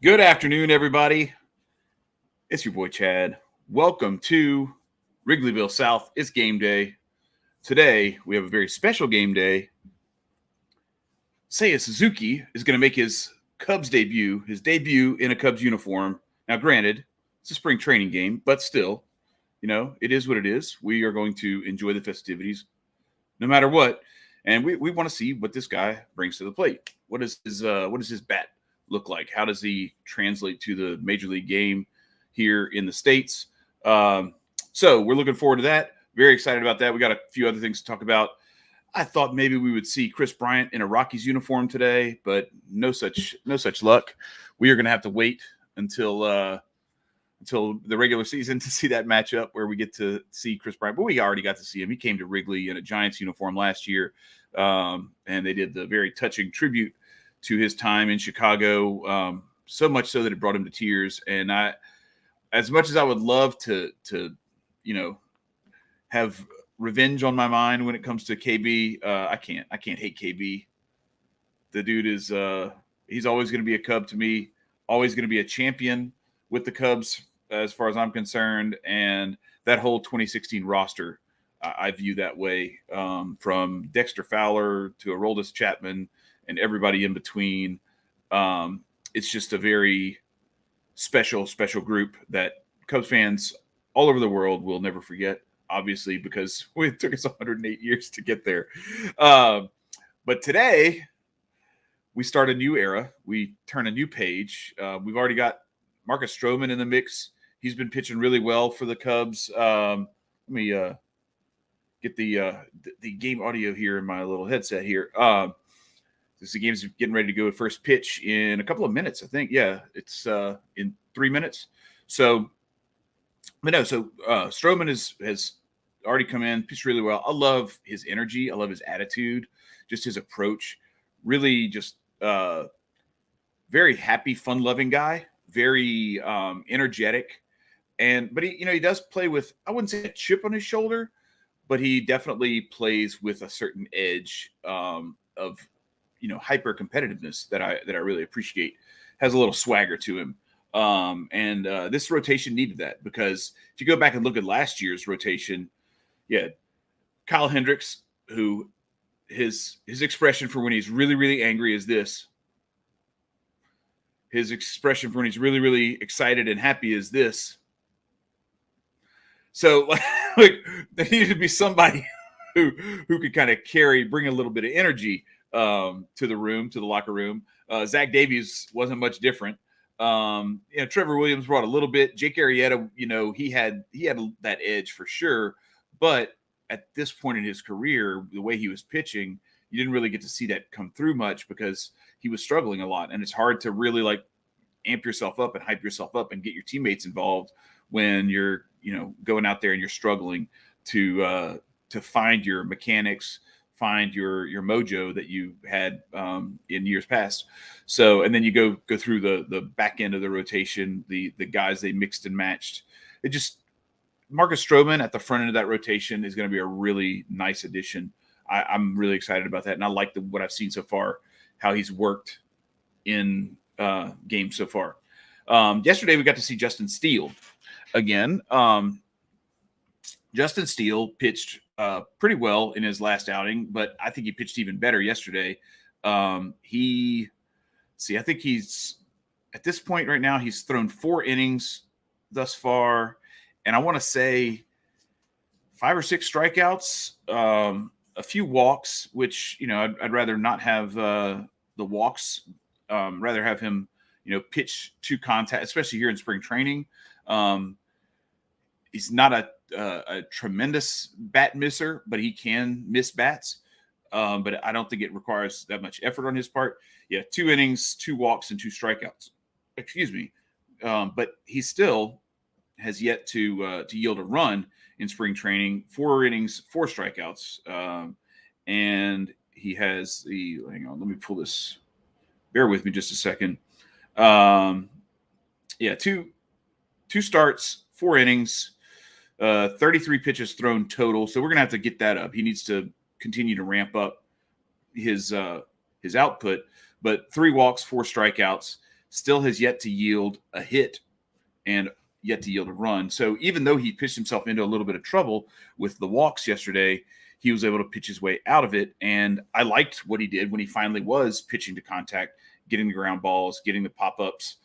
Good afternoon, everybody. It's your boy Chad. Welcome to Wrigleyville South. It's game day. Today, we have a very special game day. Seiya Suzuki is going to make his his debut in a Cubs uniform. Now, granted, it's a spring training game, but still, it is what it is. We are going to enjoy the festivities no matter what. And we want to see what this guy brings to the plate. What does his bat look like? How does he translate to the major league game here in the States? So we're looking forward to that. Very excited about that. We got a few other things to talk about. I thought maybe we would see Kris Bryant in a Rockies uniform today, but no such luck. We are going to have to wait until the regular season to see that matchup where we get to see Kris Bryant. But we already got to see him. He came to Wrigley in a Giants uniform last year, and they did the very touching tribute to his time in Chicago, so much so that it brought him to tears. And as much as I would love to have revenge on my mind when it comes to KB, I can't hate KB. The dude is he's always going to be a Cub to me, always going to be a champion with the Cubs as far as I'm concerned. And that whole 2016 roster, I view that way, from Dexter Fowler to Aroldis Chapman and everybody in between. It's just a very special group that Cubs fans all over the world will never forget, obviously, because it took us 108 years to get there. But today, we start a new era. We turn a new page. We've already got Marcus Stroman in the mix. He's been pitching really well for the Cubs. Let me get the game audio here in my little headset here. The game's getting ready to go at first pitch in a couple of minutes, I think. Yeah, it's in 3 minutes. So, Stroman has already come in, pitched really well. I love his energy. I love his attitude, just his approach. Really just very happy, fun-loving guy, very energetic. But he does play with, I wouldn't say a chip on his shoulder, but he definitely plays with a certain edge of hyper competitiveness that I really appreciate. Has a little swagger to him. This rotation needed that, because if you go back and look at last year's rotation, Kyle Hendricks, who his expression for when he's really, really angry is this. His expression for when he's really, really excited and happy is this. So there needed to be somebody who could kind of bring a little bit of energy to the locker room. Zach Davies wasn't much different. Trevor Williams brought a little bit. Jake Arrieta, he had that edge for sure. But at this point in his career, the way he was pitching, you didn't really get to see that come through much because he was struggling a lot. And it's hard to really amp yourself up and hype yourself up and get your teammates involved when you're, going out there and you're struggling to find your mechanics, find your mojo that you had in years past. So, and then you go through the back end of the rotation, the guys they mixed and matched. Marcus Stroman at the front end of that rotation is going to be a really nice addition. I'm really excited about that, and I like what I've seen so far, how he's worked in games so far. Yesterday we got to see Justin Steele again. Justin Steele pitched pretty well in his last outing, but I think he pitched even better yesterday. I think he's at this point right now, he's thrown 4 innings thus far, and I want to say 5 or 6 strikeouts, a few walks, which I'd rather not have the walks. Rather have him pitch to contact, especially here in spring training. He's not a tremendous bat misser, but he can miss bats. But I don't think it requires that much effort on his part. 2 innings, 2 walks, and 2 strikeouts. Excuse me. But he still has yet to yield a run in spring training. 4 innings, 4 strikeouts. And he has hang on, let me pull this. Bear with me just a second. 2 starts, 4 innings, 33 pitches thrown total. So we're going to have to get that up. He needs to continue to ramp up his output. But 3 walks, 4 strikeouts. still has yet to yield a hit and yet to yield a run. So even though he pitched himself into a little bit of trouble with the walks yesterday, he was able to pitch his way out of it. And I liked what he did when he finally was pitching to contact, getting the ground balls, getting the pop-ups.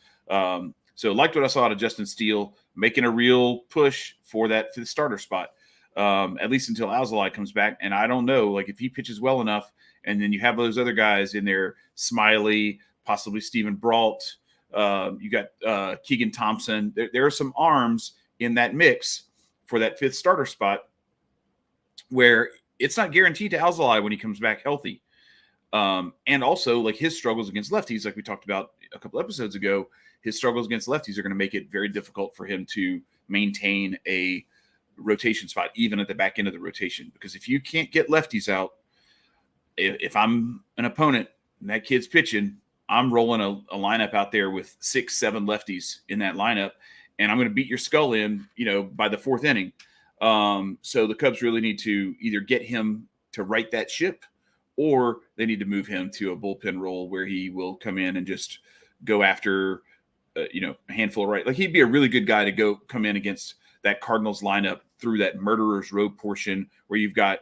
So liked what I saw out of Justin Steele, making a real push for the starter spot, at least until Alzolay comes back. And I don't know, like if he pitches well enough, and then you have those other guys in there, Smiley, possibly Stephen Brault, you got Keegan Thompson. There are some arms in that mix for that fifth starter spot where it's not guaranteed to Alzolay when he comes back healthy. And also, like his struggles against lefties, like we talked about a couple episodes ago, his struggles against lefties are going to make it very difficult for him to maintain a rotation spot, even at the back end of the rotation. Because if you can't get lefties out, if I'm an opponent and that kid's pitching, I'm rolling a lineup out there with 6-7 lefties in that lineup, and I'm going to beat your skull in, by the fourth inning. So the Cubs really need to either get him to right that ship, or they need to move him to a bullpen role where he will come in and just go after, a handful of right. Like he'd be a really good guy to come in against that Cardinals lineup through that murderer's row portion where you've got,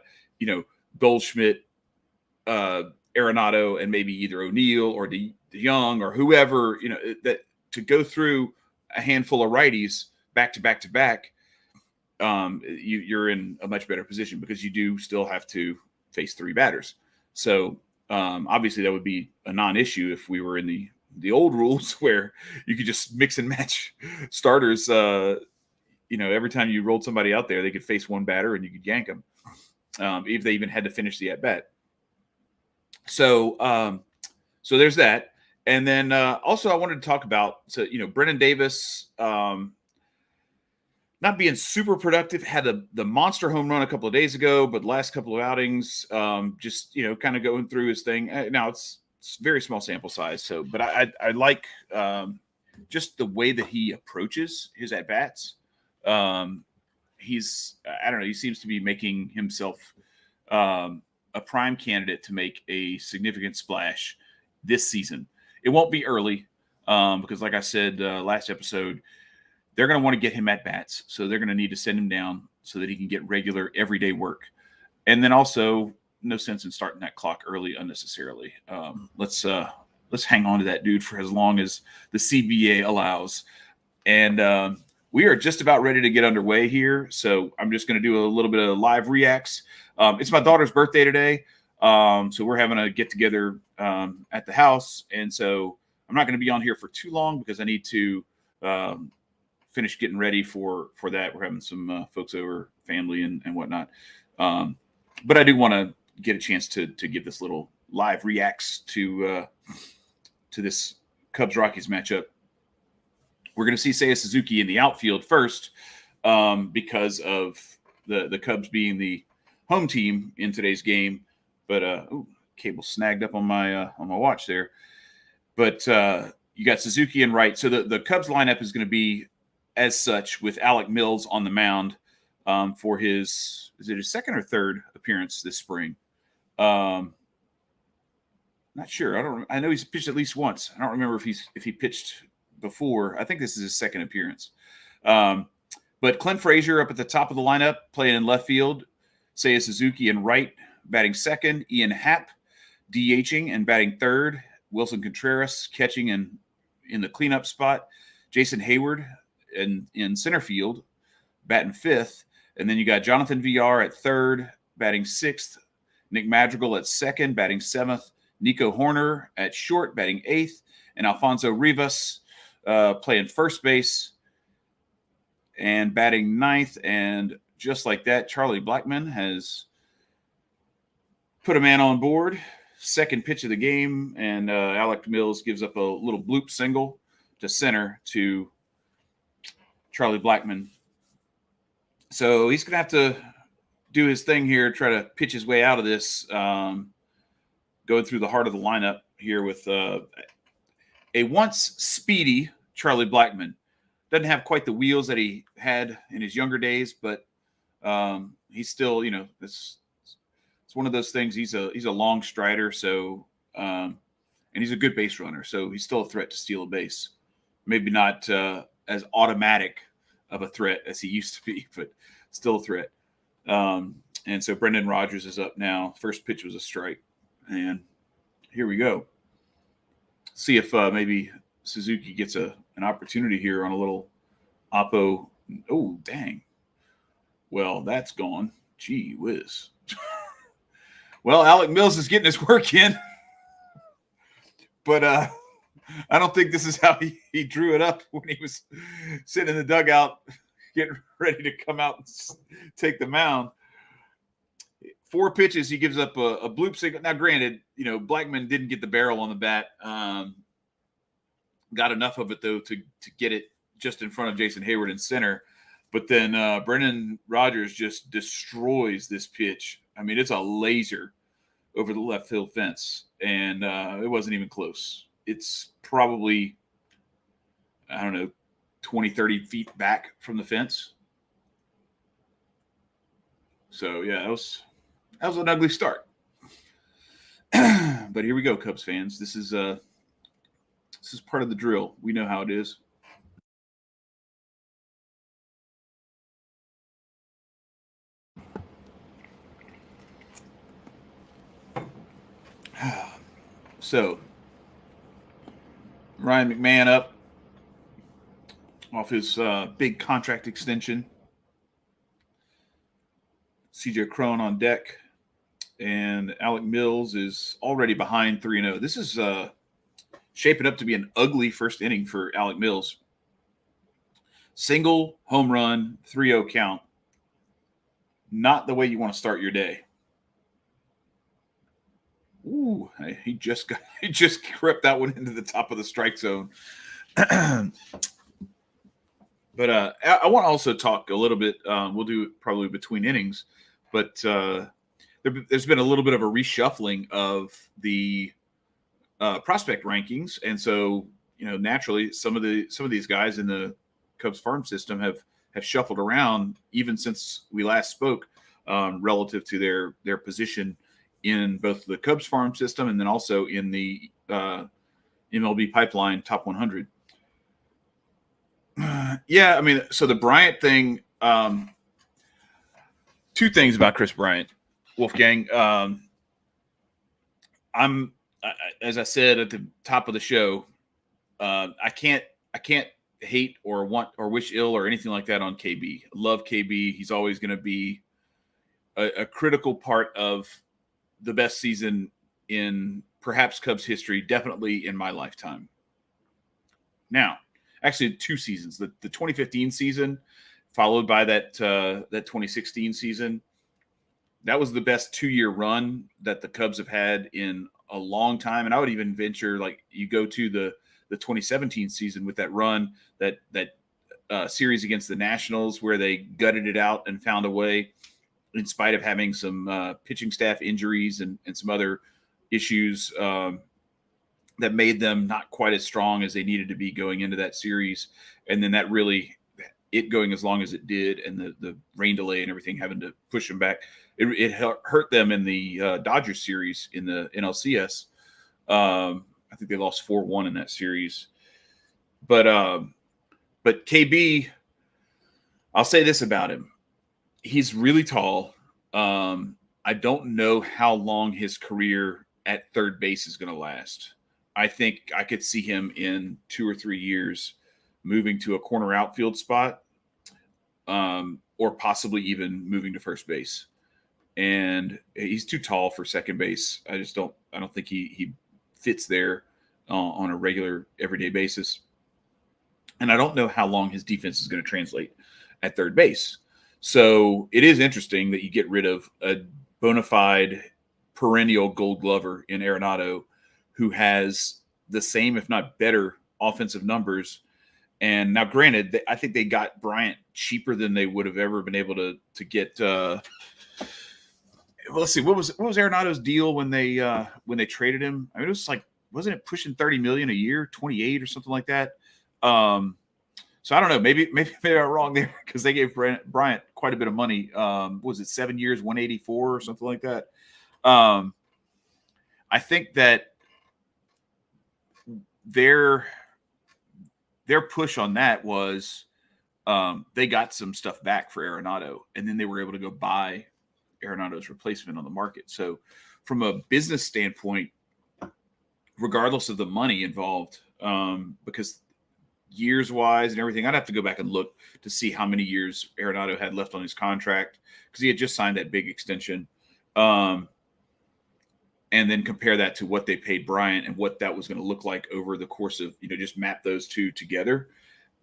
Goldschmidt, Arenado, and maybe either O'Neill or DeYoung or whoever, that to go through a handful of righties back to back to back. You're in a much better position because you do still have to face three batters. So obviously that would be a non-issue if we were in the old rules where you could just mix and match starters. Every time you rolled somebody out there, they could face one batter and you could yank them if they even had to finish the at-bat. So there's that. And then also I wanted to talk about, Brennan Davis, not being super productive, had the monster home run a couple of days ago, but last couple of outings, just, kind of going through his thing. Now it's very small sample size. So, but I like just the way that he approaches his at-bats. He's, I don't know, he seems to be making himself a prime candidate to make a significant splash this season. It won't be early because like I said last episode, they're going to want to get him at bats. So they're going to need to send him down so that he can get regular everyday work. And then also no sense in starting that clock early unnecessarily. Let's hang on to that dude for as long as the CBA allows. And we are just about ready to get underway here. So I'm just going to do a little bit of live reacts. It's my daughter's birthday today. So we're having a get together at the house. And so I'm not going to be on here for too long because I need to finish getting ready for that. We're having some folks over, family and whatnot. But I do want to get a chance to give this little live reacts to this Cubs Rockies matchup. We're going to see Seiya Suzuki in the outfield first because of the Cubs being the home team in today's game. But cable snagged up on my watch there. But you got Suzuki and right. So the Cubs lineup is going to be as such with Alec Mills on the mound for is it his second or third appearance this spring? Not sure. I know he's pitched at least once. I don't remember if he pitched before. I think this is his second appearance. But Clint Frazier up at the top of the lineup, playing in left field. Seiya Suzuki in right, batting second. Ian Happ DHing and batting third. Wilson Contreras catching in the cleanup spot. Jason Hayward in center field, batting fifth. And then you got Jonathan Villar at third, batting sixth. Nick Madrigal at second, batting seventh. Nico Horner at short, batting eighth. And Alfonso Rivas playing first base and batting ninth. And just like that, Charlie Blackmon has put a man on board. Second pitch of the game, and Alec Mills gives up a little bloop single to center to Charlie Blackmon. So he's going to have to do his thing here, try to pitch his way out of this, going through the heart of the lineup here with a once speedy Charlie Blackmon. Doesn't have quite the wheels that he had in his younger days, but he's still, it's one of those things. He's a long strider, so and he's a good base runner, so he's still a threat to steal a base. Maybe not as automatic of a threat as he used to be, but still a threat. And so Brendan Rodgers is up now. First pitch was a strike, and here we go. See if maybe Suzuki gets an opportunity here on a little oppo. Oh, dang. Well, that's gone. Gee whiz. Well, Alec Mills is getting his work in, but I don't think this is how he drew it up when he was sitting in the dugout getting ready to come out and take the mound. 4 pitches, he gives up a bloop signal. Now, granted, Blackman didn't get the barrel on the bat. Got enough of it, though, to get it just in front of Jason Hayward in center. But then Brendan Rodgers just destroys this pitch. I mean, it's a laser over the left field fence, and it wasn't even close. It's probably, 20, 30 feet back from the fence. So, yeah, that was an ugly start. But here we go, Cubs fans. This is part of the drill. We know how it is. So, Ryan McMahon up off his big contract extension. CJ Cron on deck. And Alec Mills is already behind 3-0. This is shaping up to be an ugly first inning for Alec Mills. Single, home run, 3-0 count. Not the way you want to start your day. Ooh, he just crept that one into the top of the strike zone. But I want to also talk a little bit. We'll do it probably between innings, but there's been a little bit of a reshuffling of the prospect rankings, and so naturally some of these guys in the Cubs farm system have shuffled around even since we last spoke, relative to their position in both the Cubs farm system and then also in the MLB pipeline top 100. Yeah, I mean, so the Bryant thing. 2 things about Kris Bryant, Wolfgang. I'm, as I said at the top of the show, I can't hate or want or wish ill or anything like that on KB. Love KB. He's always going to be a critical part of the best season in perhaps Cubs history, definitely in my lifetime. Now, actually 2 seasons, the 2015 season followed by that 2016 season. That was the best 2-year run that the Cubs have had in a long time. And I would even venture, like, you go to the 2017 season with that run, that series against the Nationals where they gutted it out and found a way in spite of having some pitching staff injuries and some other issues that made them not quite as strong as they needed to be going into that series. And then that really, it going as long as it did and the rain delay and everything having to push them back, it hurt them in the Dodgers series in the NLCS. I think they lost 4-1 in that series. But KB, I'll say this about him. He's really tall. I don't know how long his career at third base is going to last. I think I could see him in 2 or 3 years moving to a corner outfield spot, or possibly even moving to first base. And he's too tall for second base. I don't think he fits there on a regular everyday basis. And I don't know how long his defense is going to translate at third base. So it is interesting that you get rid of a bona fide perennial Gold Glover in Arenado, who has the same, if not better, offensive numbers. And now, granted, I think they got Bryant cheaper than they would have ever been able to get. Well, let's see, what was Arenado's deal when they traded him? I mean, it was like, wasn't it pushing $30 million a year, 28 or something like that? So I don't know. Maybe I'm wrong there because they gave Bryant quite a bit of money. Was it 7 years, 184 or something like that? I think that their push on that was they got some stuff back for Arenado, and then they were able to go buy Arenado's replacement on the market. So from a business standpoint, regardless of the money involved, because years wise and everything, I'd have to go back and look to see how many years Arenado had left on his contract, because he had just signed that big extension. And then compare that to what they paid Bryant and what that was going to look like over the course of, just map those two together.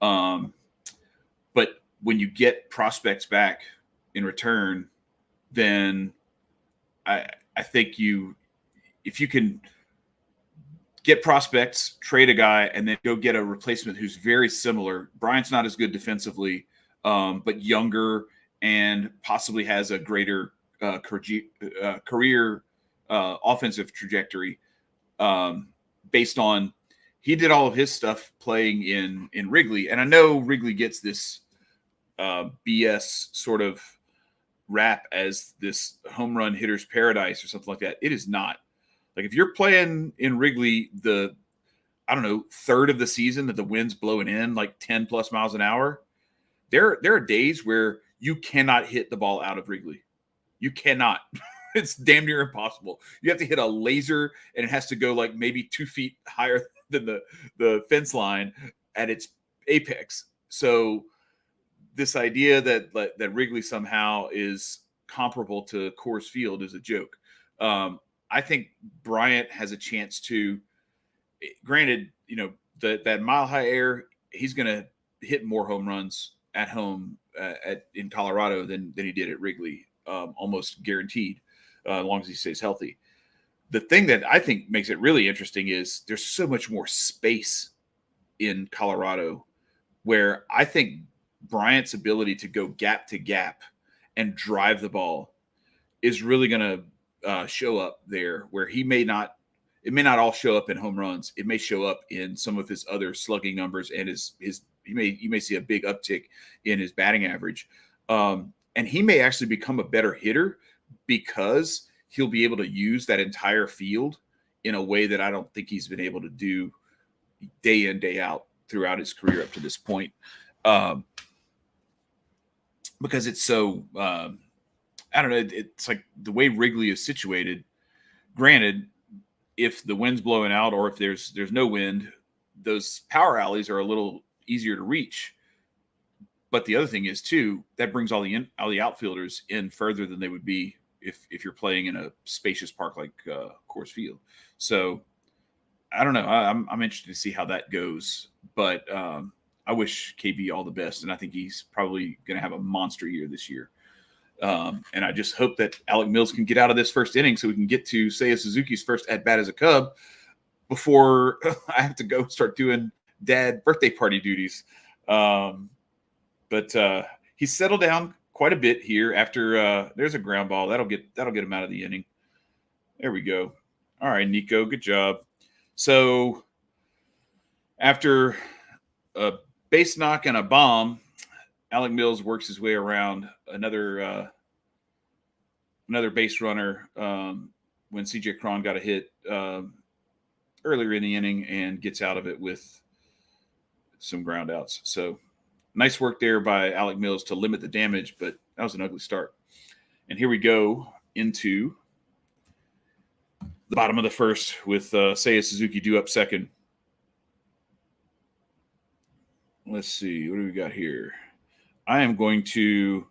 But when you get prospects back in return, then I think if you can get prospects, trade a guy, and then go get a replacement who's very similar. Bryant's not as good defensively, but younger and possibly has a greater career offensive trajectory, based on he did all of his stuff playing in Wrigley. And I know Wrigley gets this BS sort of rap as this home run hitter's paradise or something like that. It is not. Like, if you're playing in Wrigley third of the season that the wind's blowing in like 10 plus miles an hour, there are days where you cannot hit the ball out of Wrigley. You cannot. It's damn near impossible. You have to hit a laser, and it has to go like maybe 2 feet higher than the fence line at its apex. So this idea that Wrigley somehow is comparable to Coors Field is a joke. I think Bryant has a chance to, granted, that mile high air, he's going to hit more home runs at home in Colorado than he did at Wrigley, almost guaranteed, as long as he stays healthy. The thing that I think makes it really interesting is there's so much more space in Colorado, where I think Bryant's ability to go gap to gap and drive the ball is really going to show up there, where it may not all show up in home runs. It may show up in some of his other slugging numbers, and you may see a big uptick in his batting average. And he may actually become a better hitter because he'll be able to use that entire field in a way that I don't think he's been able to do day in, day out throughout his career up to this point. Because it's so, I don't know, it's like the way Wrigley is situated. Granted, if the wind's blowing out or if there's no wind, those power alleys are a little easier to reach. But the other thing is too, that brings all the outfielders in further than they would be if you're playing in a spacious park like Coors Field. So I don't know. I'm interested to see how that goes. But I wish KB all the best, and I think he's probably going to have a monster year this year. And I just hope that Alec Mills can get out of this first inning so we can get to Seiya Suzuki's first at bat as a Cub before I have to go start doing dad birthday party duties. But he's settled down quite a bit here after there's a ground ball. That'll get him out of the inning. There we go. All right, Nico, good job. So after a base knock and a bomb, Alec Mills works his way around another base runner when CJ Cron got a hit earlier in the inning and gets out of it with some ground outs. So nice work there by Alec Mills to limit the damage, but that was an ugly start. And here we go into the bottom of the first with Seiya Suzuki due up second. Let's see. What do we got here? I am going to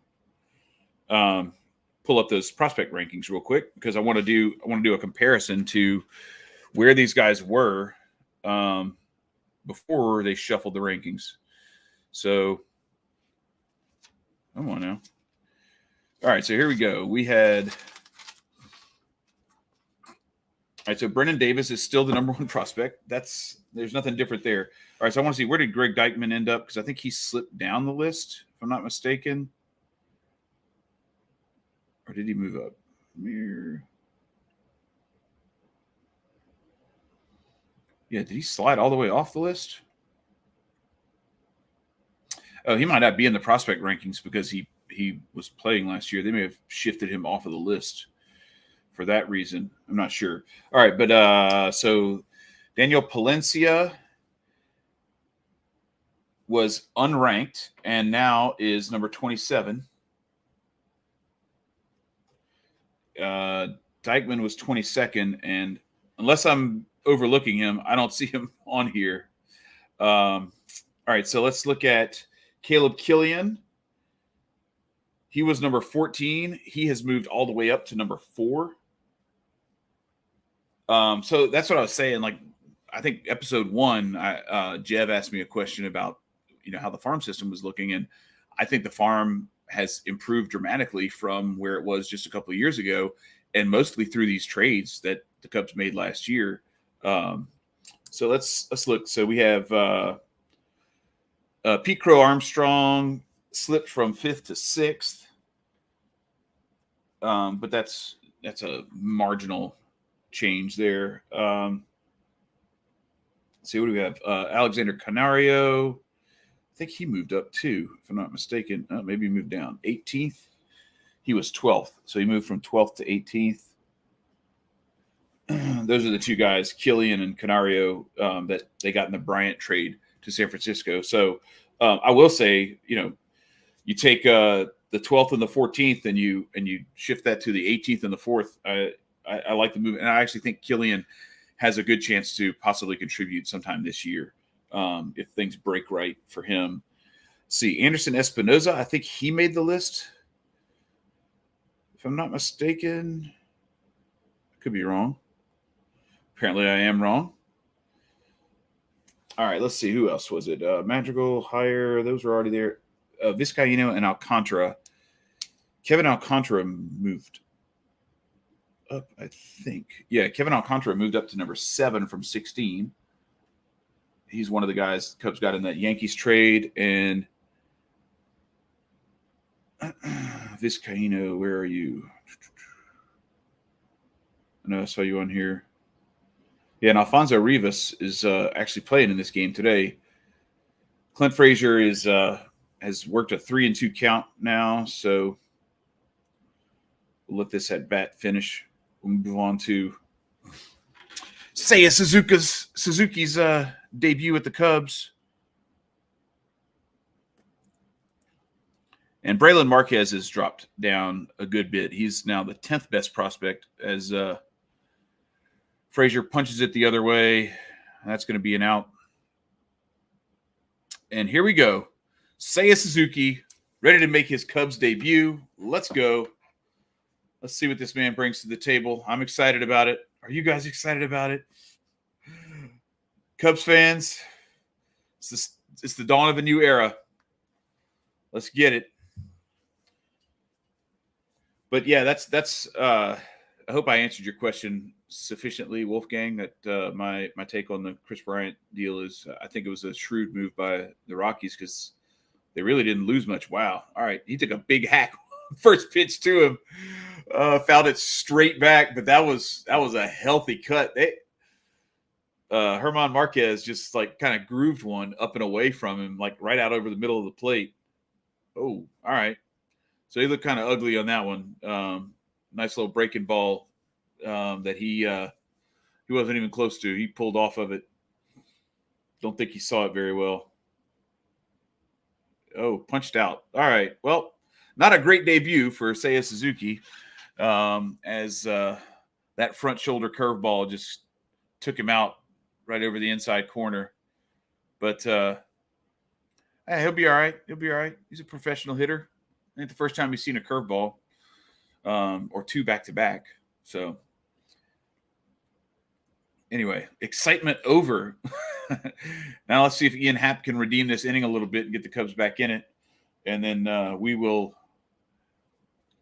pull up those prospect rankings real quick because I want to do a comparison to where these guys were before they shuffled the rankings. So, come on now. All right, so here we go. We had all right, so Brennan Davis is still the number one prospect. There's nothing different there. All right, so I want to see, where did Greg Dykman end up? Because I think he slipped down the list, if I'm not mistaken. Or did he move up? Yeah, did he slide all the way off the list? Oh, he might not be in the prospect rankings because he was playing last year. They may have shifted him off of the list for that reason. I'm not sure. All right, but so Daniel Palencia was unranked and now is number 27. Dykeman was 22nd, and unless I'm overlooking him, I don't see him on here. All right, so let's look at Caleb Killian. He was number 14. He has moved all the way up to number 4. So that's what I was saying. Like, I think episode 1, Jev asked me a question about, how the farm system was looking, and I think the farm has improved dramatically from where it was just a couple of years ago, and mostly through these trades that the Cubs made last year. So let's look. So we have Pete Crow Armstrong slipped from 5th to 6th, but that's a marginal change there. Let's see, what do we have? Alexander Canario. I think he moved up too, if I'm not mistaken. Maybe he moved down. 18th. He was 12th, so he moved from 12th to 18th. Those are the two guys, Killian and Canario, that they got in the Bryant trade to San Francisco. So I will say, you take the 12th and the 14th, and you shift that to the 18th and the 4th. I like the move, and I actually think Killian has a good chance to possibly contribute sometime this year if things break right for him. See, Anderson Espinoza, I think he made the list, if I'm not mistaken. I could be wrong. Apparently I am wrong. All right, let's see. Who else was it? Madrigal, Hire, those were already there. Vizcaíno and Alcantara. Kevin Alcantara moved up, I think. Yeah, Kevin Alcantara moved up to number 7 from 16. He's one of the guys the Cubs got in that Yankees trade. And Vizcaíno, where are you? I know I saw you on here. Yeah, and Alfonso Rivas is actually playing in this game today. Clint Frazier has worked a 3-2 count now, so we'll let this at bat finish. We'll move on to Seiya Suzuki's debut at the Cubs. And Braylon Marquez has dropped down a good bit. He's now the 10th best prospect as Frazier punches it the other way. That's going to be an out. And here we go. Seiya Suzuki, ready to make his Cubs debut. Let's go. Let's see what this man brings to the table. I'm excited about it. Are you guys excited about it? Cubs fans, it's the dawn of a new era. Let's get it. But yeah, that's I hope I answered your question sufficiently, Wolfgang, that my take on the Kris Bryant deal is I think it was a shrewd move by the Rockies because they really didn't lose much. Wow. All right. He took a big hack. First pitch to him. Fouled it straight back, but that was a healthy cut. Herman Marquez just like kind of grooved one up and away from him, like right out over the middle of the plate. Oh, all right. So he looked kind of ugly on that one. Nice little breaking ball that he wasn't even close to. He pulled off of it. Don't think he saw it very well. Oh, punched out. All right. Well, not a great debut for Seiya Suzuki, as that front shoulder curveball just took him out right over the inside corner. But hey, he'll be all right. He'll be all right. He's a professional hitter. I think the first time he's seen a curveball or two back-to-back. So anyway, excitement over. Now let's see if Ian Happ can redeem this inning a little bit and get the Cubs back in it. And then we will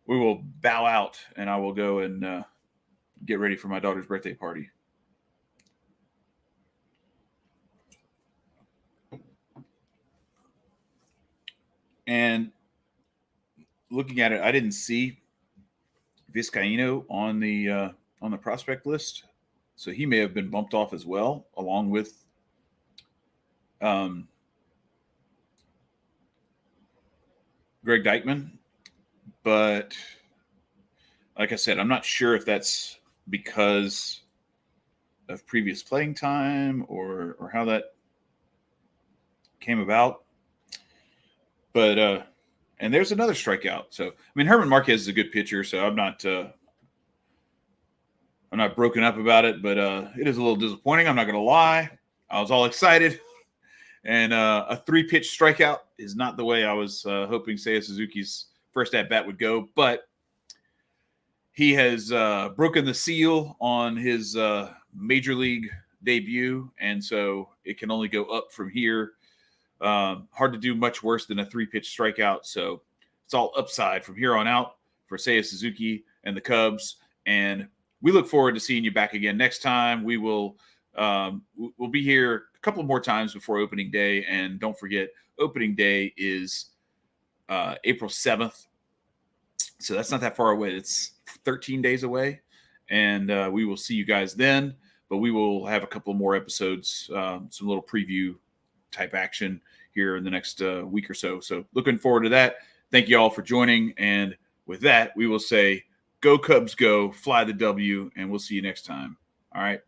bow out, and I will go and get ready for my daughter's birthday party. And looking at it, I didn't see Vizcaíno on the prospect list, so he may have been bumped off as well, along with Greg Deichmann. But like I said, I'm not sure if that's because of previous playing time or how that came about. and there's another strikeout. So, I mean, Herman Marquez is a good pitcher, so I'm not broken up about it, but it is a little disappointing. I'm not going to lie. I was all excited. And a 3-pitch strikeout is not the way I was hoping Seiya Suzuki's first at-bat would go. But he has broken the seal on his major league debut, and so it can only go up from here. Hard to do much worse than a 3-pitch strikeout, so it's all upside from here on out for Seiya Suzuki and the Cubs. And we look forward to seeing you back again next time. We will we'll be here a couple more times before opening day, and don't forget, opening day is April 7th, so that's not that far away. It's 13 days away, and we will see you guys then. But we will have a couple more episodes, some little preview type action here in the next week or so. So looking forward to that. Thank you all for joining. And with that, we will say, go Cubs, go, fly the W, and we'll see you next time. All right.